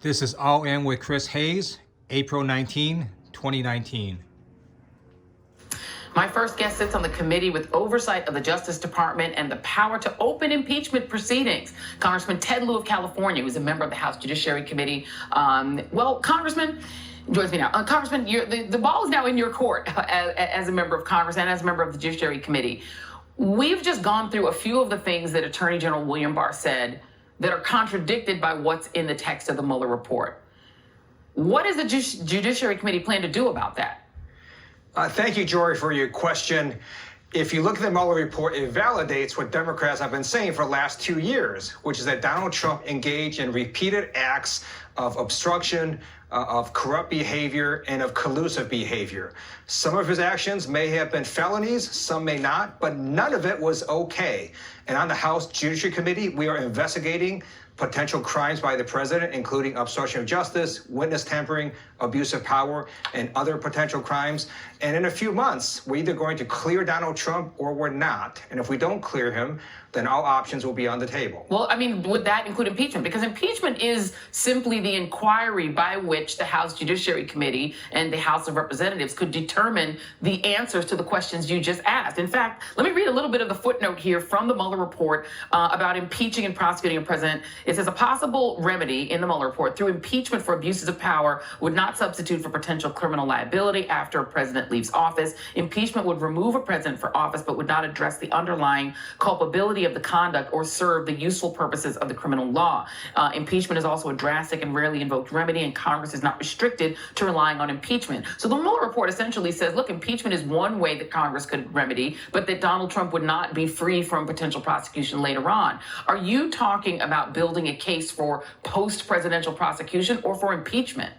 This is All In with Chris Hayes, April 19, 2019. My first guest sits on the committee with oversight of the Justice Department and the power to open impeachment proceedings. Congressman Ted Lieu of California, who's a member of the House Judiciary Committee. Congressman, joins me now. Congressman, the ball is now in your court as a member of Congress and as a member of the Judiciary Committee. We've just gone through a few of the things that Attorney General William Barr said that are contradicted by what's in the text of the Mueller report. What does the Judiciary Committee plan to do about that? Thank you, Jory, for your question. If you look at the Mueller report, it validates what Democrats have been saying for the last 2 years, which is that Donald Trump engaged in repeated acts of obstruction, of corrupt behavior, and of collusive behavior. Some of his actions may have been felonies, some may not, but none of it was okay. And on the House Judiciary Committee, we are investigating potential crimes by the president, including obstruction of justice, witness tampering, abuse of power, and other potential crimes. And in a few months, we're either going to clear Donald Trump or we're not. And if we don't clear him, then all options will be on the table. Well, I mean, would that include impeachment? Because impeachment is simply the inquiry by which the House Judiciary Committee and the House of Representatives could determine the answers to the questions you just asked. In fact, let me read a little bit of the footnote here from the Mueller report about impeaching and prosecuting a president. It says a possible remedy in the Mueller report through impeachment for abuses of power would not substitute for potential criminal liability after a president leaves office. Impeachment would remove a president from office, but would not address the underlying culpability of the conduct or serve the useful purposes of the criminal law. Impeachment is also a drastic and rarely invoked remedy, and Congress is not restricted to relying on impeachment. So the Mueller report essentially says, look, impeachment is one way that Congress could remedy, but that Donald Trump would not be free from potential prosecution later on. Are you talking about building a case for post-presidential prosecution or for impeachment?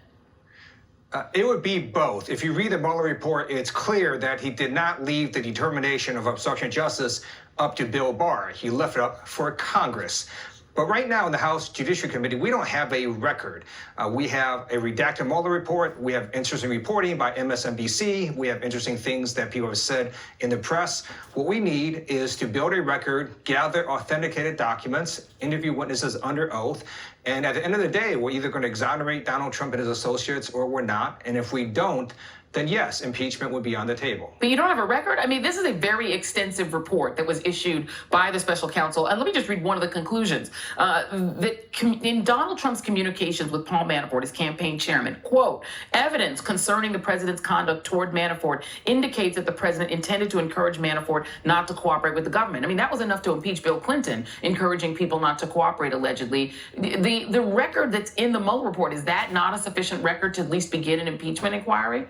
It would be both. If you read the Mueller report, it's clear that he did not leave the determination of obstruction of justice up to Bill Barr. He left it up for Congress. But right now in the House Judiciary Committee, we don't have a record. We have a redacted Mueller report. We have interesting reporting by MSNBC. We have interesting things that people have said in the press. What we need is to build a record, gather authenticated documents, interview witnesses under oath. And at the end of the day, we're either going to exonerate Donald Trump and his associates or we're not. And if we don't, then yes, impeachment would be on the table. But you don't have a record? I mean, this is a very extensive report that was issued by the special counsel. And let me just read one of the conclusions. In Donald Trump's communications with Paul Manafort, his campaign chairman, quote, evidence concerning the president's conduct toward Manafort indicates that the president intended to encourage Manafort not to cooperate with the government. I mean, that was enough to impeach Bill Clinton, encouraging people not to cooperate, allegedly. The record that's in the Mueller report, is that not a sufficient record to at least begin an impeachment inquiry?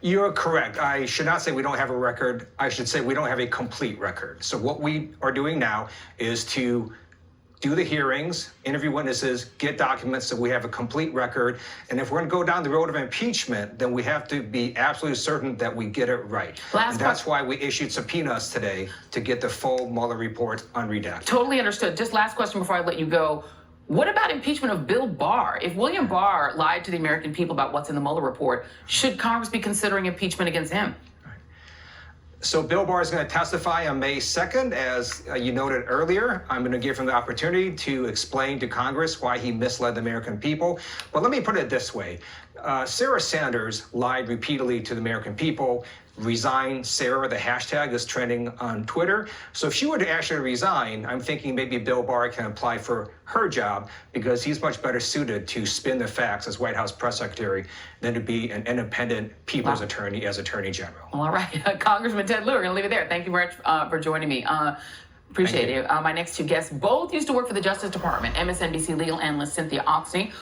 You're correct. I should not say we don't have a record. I should say we don't have a complete record. So what we are doing now is to do the hearings, interview witnesses, get documents so we have a complete record. And if we're going to go down the road of impeachment, then we have to be absolutely certain that we get it right. And that's why we issued subpoenas today to get the full Mueller report unredacted. Totally understood. Just last question before I let you go. What about impeachment of Bill Barr? If William Barr lied to the American people about what's in the Mueller report, should Congress be considering impeachment against him? So Bill Barr is going to testify on May 2nd, as you noted earlier. I'm going to give him the opportunity to explain to Congress why he misled the American people. But let me put it this way. Sarah Sanders lied repeatedly to the American people. Resign Sarah, the hashtag is trending on Twitter. So if she were to actually resign, I'm thinking maybe Bill Barr can apply for her job because he's much better suited to spin the facts as White House press secretary than to be an independent people's attorney as Attorney General. All right. Congressman Ted Lieu, we're going to leave it there. Thank you very much for joining me. Appreciate it. My next two guests both used to work for the Justice Department. MSNBC legal analyst Cynthia Oxney.